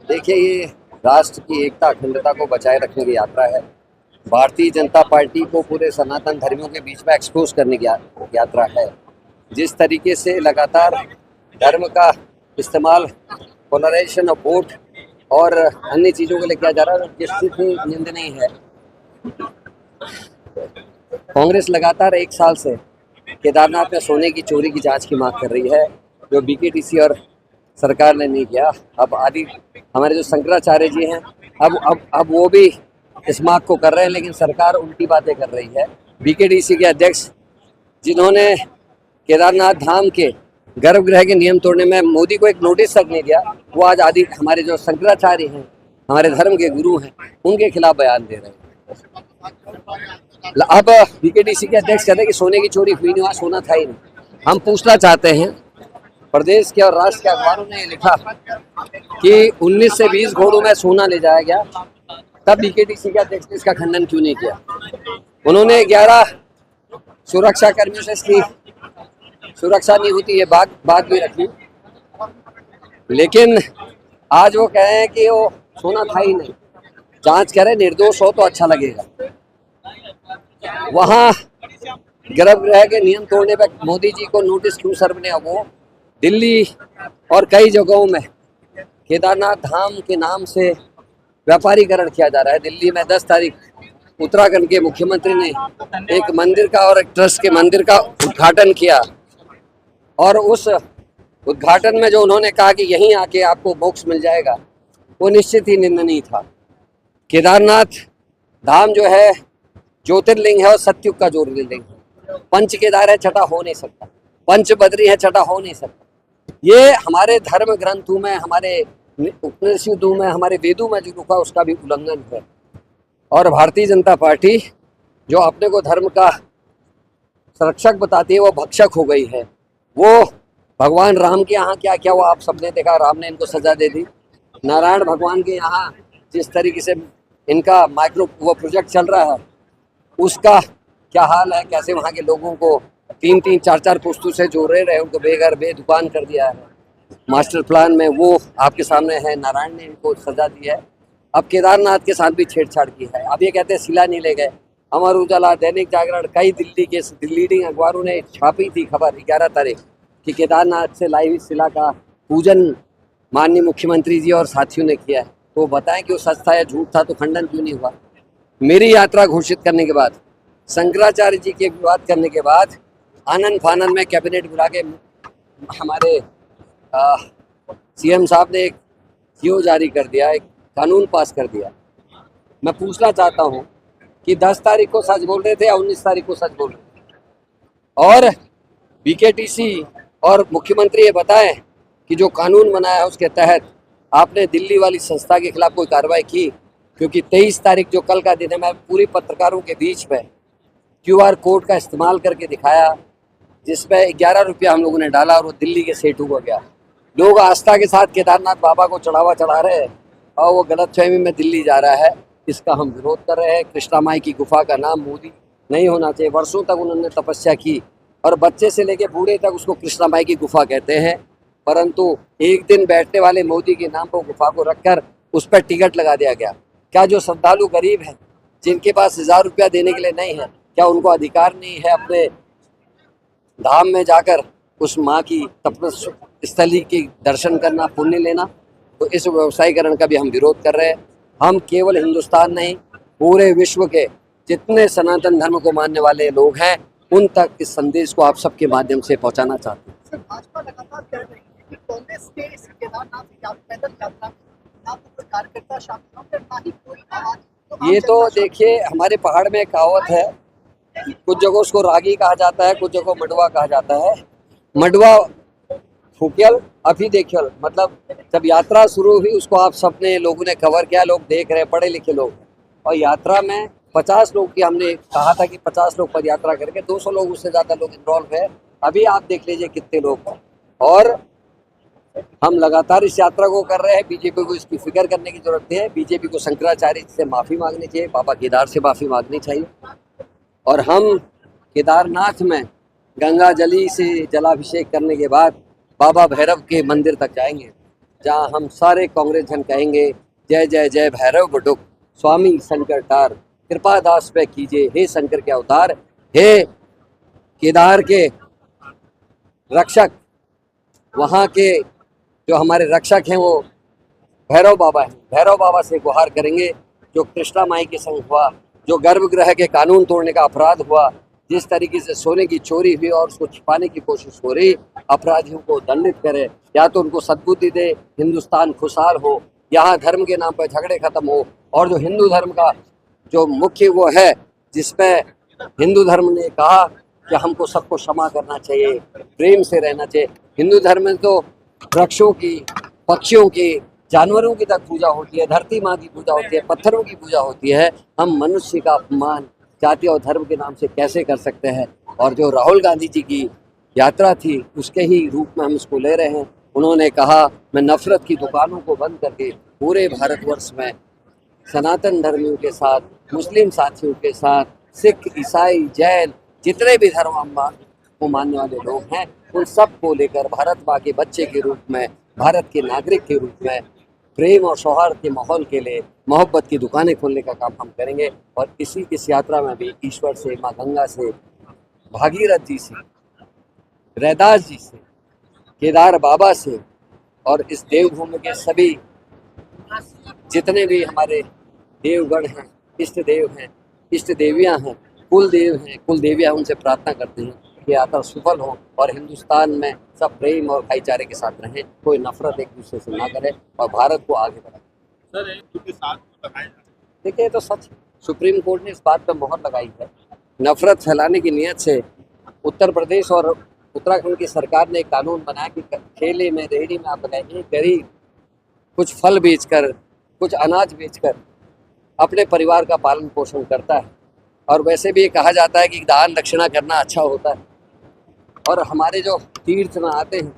देखिए, ये राष्ट्र की एकता अखंडता को बचाए रखने की यात्रा है। भारतीय जनता पार्टी को पूरे सनातन धर्मियों के बीच में एक्सपोज करने की यात्रा है। जिस तरीके से लगातार धर्म का इस्तेमाल पोलराइजेशन ऑफ वोट और अन्य चीज़ों को लेकर किया जा रहा है, निश्चित ही निंदनीय है। कांग्रेस लगातार एक साल से केदारनाथ में सोने की चोरी की जांच की मांग कर रही है, जो बीकेटीसी और सरकार ने नहीं किया। अब आदि हमारे जो शंकराचार्य जी हैं, अब वो भी इस मांग को कर रहे हैं, लेकिन सरकार उल्टी बातें कर रही है। बीकेटीसी के अध्यक्ष, जिन्होंने केदारनाथ धाम के गर्भगृह के नियम तोड़ने में मोदी को एक नोटिस तक नहीं दिया, वो आज आदि हमारे जो शंकराचार्य हैं, हमारे धर्म के गुरु हैं, उनके खिलाफ बयान दे रहे हैं। अब बीकेटीसी के अध्यक्ष कहते हैं कि सोने की चोरी हुई नहीं, वहाँ सोना था ही नहीं। हम पूछना चाहते हैं, प्रदेश के और राष्ट्र के अखबारों ने लिखा कि 19 से 20 घोड़ों में सोना ले जाया गया, तब बीकेटीसी के अध्यक्ष ने इसका खंडन क्यों नहीं किया? उन्होंने 11 सुरक्षा कर्मियों से इसकी सुरक्षा नहीं होती है बात भी रखी, लेकिन आज वो कह रहे हैं कि वो सोना था ही नहीं। जांच करें, निर्दोष हो तो अच्छा लगेगा। वहां गर्भगृह के नियम तोड़ने पर मोदी जी को नोटिस क्यों सर्व ने? वो दिल्ली और कई जगहों में केदारनाथ धाम के नाम से व्यापारीकरण किया जा रहा है। दिल्ली में 10 तारीख उत्तराखंड के मुख्यमंत्री ने एक मंदिर का और एक ट्रस्ट के मंदिर का उद्घाटन किया, और उस उद्घाटन में जो उन्होंने कहा कि यहीं आके आपको मोक्ष मिल जाएगा, वो निश्चित ही निंदनीय था। केदारनाथ धाम जो है ज्योतिर्लिंग है और सतयुग का ज्योतिर्लिंग है। पंच केदार है, छठा हो नहीं सकता। पंच बद्री है, छठा हो नहीं सकता। ये हमारे धर्म ग्रंथों में, हमारे उपनिषदों में, हमारे वेदों में जो लिखा है उसका भी उल्लंघन है। और भारतीय जनता पार्टी जो अपने को धर्म का संरक्षक बताती है, वो भक्षक हो गई है। वो भगवान राम के यहाँ क्या क्या वो आप सबने देखा, राम ने इनको सजा दे दी। नारायण भगवान के यहाँ जिस तरीके से इनका माइक्रो वो प्रोजेक्ट चल रहा है, उसका क्या हाल है, कैसे वहाँ के लोगों को 3-3, 4-4 पुश्तों से जोड़ रहे, उनको बेघर बेदुकान कर दिया है। मास्टर प्लान में वो आपके सामने है, नारायण ने इनको सजा दी है। अब केदारनाथ के साथ भी छेड़छाड़ की है। अब ये कहते हैं शिला नहीं ले गए। अमर उजाला, दैनिक जागरण, कई दिल्ली के लीडिंग अखबारों ने छापी थी खबर 11 तारीख कि केदारनाथ से लाई हुई शिला का पूजन माननीय मुख्यमंत्री जी और साथियों ने किया है। तो बताएं कि वो सच था या झूठ था, तो खंडन क्यों नहीं हुआ? मेरी यात्रा घोषित करने के बाद, शंकराचार्य जी के विवाद करने के बाद, आनंद फानंद में कैबिनेट बुला के हमारे सीएम साहब ने एक जीओ जारी कर दिया, एक कानून पास कर दिया। मैं पूछना चाहता हूं कि 10 तारीख को सच बोल रहे थे या 19 तारीख को सच बोल रहे थे? और बीकेटीसी और मुख्यमंत्री ये बताएं कि जो कानून बनाया है उसके तहत आपने दिल्ली वाली संस्था के खिलाफ कोई कार्रवाई की? क्योंकि 23 तारीख जो कल का दिन है, मैं पूरी पत्रकारों के बीच में QR कोड का इस्तेमाल करके दिखाया, जिसमें 11 रुपया हम लोगों ने डाला और वो दिल्ली के सेठू को गया। लोग आस्था के साथ केदारनाथ बाबा को चढ़ावा चढ़ा रहे हैं और वो गलतफहमी में दिल्ली जा रहा है। इसका हम विरोध कर रहे हैं। कृष्णा माई की गुफा का नाम मोदी नहीं होना चाहिए। वर्षों तक उन्होंने तपस्या की और बच्चे से लेके बूढ़े तक उसको कृष्णा माई की गुफा कहते हैं, परंतु एक दिन बैठने वाले मोदी के नाम पर गुफा को रखकर उस पर टिकट लगा दिया गया। क्या जो श्रद्धालु गरीब हैं, जिनके पास 1000 रुपया देने के लिए नहीं है, क्या उनको अधिकार नहीं है अपने धाम में जाकर उस माँ की तपस्या स्थली के दर्शन करना, पुण्य लेना? तो इस व्यवसायीकरण का भी हम विरोध कर रहे हैं। हम केवल हिंदुस्तान नहीं, पूरे विश्व के जितने सनातन धर्म को मानने वाले लोग हैं, उन तक इस संदेश को आप सबके माध्यम से पहुंचाना चाहते हैं। भाजपा लगातार कह रही है कि कांग्रेस के इस केदारनाथ पैदल यात्रा में ना तो कोई कार्यकर्ता शामिल होकर, ना ही कोई आवाज। ये तो देखिए, हमारे पहाड़ में कहावत है, कुछ जगह उसको रागी कहा जाता है, कुछ जगह मडवा कहा जाता है। मडवा फूकियल अभी देखियल, मतलब जब यात्रा शुरू हुई उसको आप सबने लोगों ने कवर किया, लोग देख रहे, पढ़े लिखे लोग। और यात्रा में 50 लोग की हमने कहा था कि 50 लोग पद यात्रा करके 200 लोग, उससे ज़्यादा लोग इन्वॉल्व है। अभी आप देख लीजिए कितने लोग हैं। और हम लगातार इस यात्रा को कर रहे हैं। बीजेपी को इसकी फिक्र करने की जरूरत नहीं है। बीजेपी को शंकराचार्य से माफ़ी मांगनी चाहिए, बाबा केदार से माफ़ी मांगनी चाहिए। और हम केदारनाथ में गंगा जली से जलाभिषेक करने के बाद बाबा भैरव के मंदिर तक जाएंगे। जहां हम सारे कांग्रेस जन कहेंगे जय जय जय भैरव बटुक, स्वामी शंकर टार, कृपा दास पे कीजिए हे शंकर के अवतार, हे केदार के रक्षक, वहाँ के जो हमारे रक्षक हैं वो भैरव बाबा हैं। भैरव बाबा से गुहार करेंगे, जो कृष्णा माई के संग हुआ, जो गर्भगृह के कानून तोड़ने का अपराध हुआ, जिस तरीके से सोने की चोरी हुई और उसको छिपाने की कोशिश हो रही, अपराधियों को दंडित करे, या तो उनको सद्बुद्धि दे, हिंदुस्तान खुशहाल हो, यहाँ धर्म के नाम पर झगड़े खत्म हो, और जो हिंदू धर्म का जो मुख्य वो है, जिसमें हिंदू धर्म ने कहा कि हमको सबको क्षमा करना चाहिए, प्रेम से रहना चाहिए। हिंदू धर्म में तो वृक्षों की, पक्षियों की, जानवरों की तक पूजा होती है, धरती माँ की पूजा होती है, पत्थरों की पूजा होती है। हम मनुष्य का अपमान जाति और धर्म के नाम से कैसे कर सकते हैं? और जो राहुल गांधी जी की यात्रा थी, उसके ही रूप में हम इसको ले रहे हैं। उन्होंने कहा मैं नफरत की दुकानों को बंद करके पूरे भारतवर्ष में सनातन धर्मियों के साथ, मुस्लिम साथियों के साथ, सिख, ईसाई, जैन, जितने भी धर्म को मानने वाले लोग हैं, उन सब को लेकर भारत माँ के बच्चे के रूप में, भारत के नागरिक के रूप में, प्रेम और सौहार्द के माहौल के लिए मोहब्बत की दुकानें खोलने का काम हम करेंगे। और इस यात्रा में भी ईश्वर से, माँ गंगा से, भागीरथ जी से, रैदास जी से, केदार बाबा से, और इस देवभूमि के सभी जितने भी हमारे देवगण हैं, इष्ट देव हैं, इष्ट देवियां हैं, कुल देव हैं, कुल देवियां, उनसे प्रार्थना करते हैं कि यात्रा सफल हो और हिंदुस्तान में सब प्रेम और भाईचारे के साथ रहें, कोई नफरत एक दूसरे से ना करे और भारत को आगे बढ़ाए। सर क्योंकि साथ में बताया देखिए, ये तो सच, सुप्रीम कोर्ट ने इस बात पर मोहर लगाई है। नफरत फैलाने की नीयत से उत्तर प्रदेश और उत्तराखंड की सरकार ने एक कानून बनाया कि ठेले में, रेहड़ी में आप बताइए, गरीब कुछ फल बेचकर, कुछ अनाज बेचकर अपने परिवार का पालन पोषण करता है। और वैसे भी ये कहा जाता है कि दान दक्षिणा करना अच्छा होता है। और हमारे जो तीर्थ में आते हैं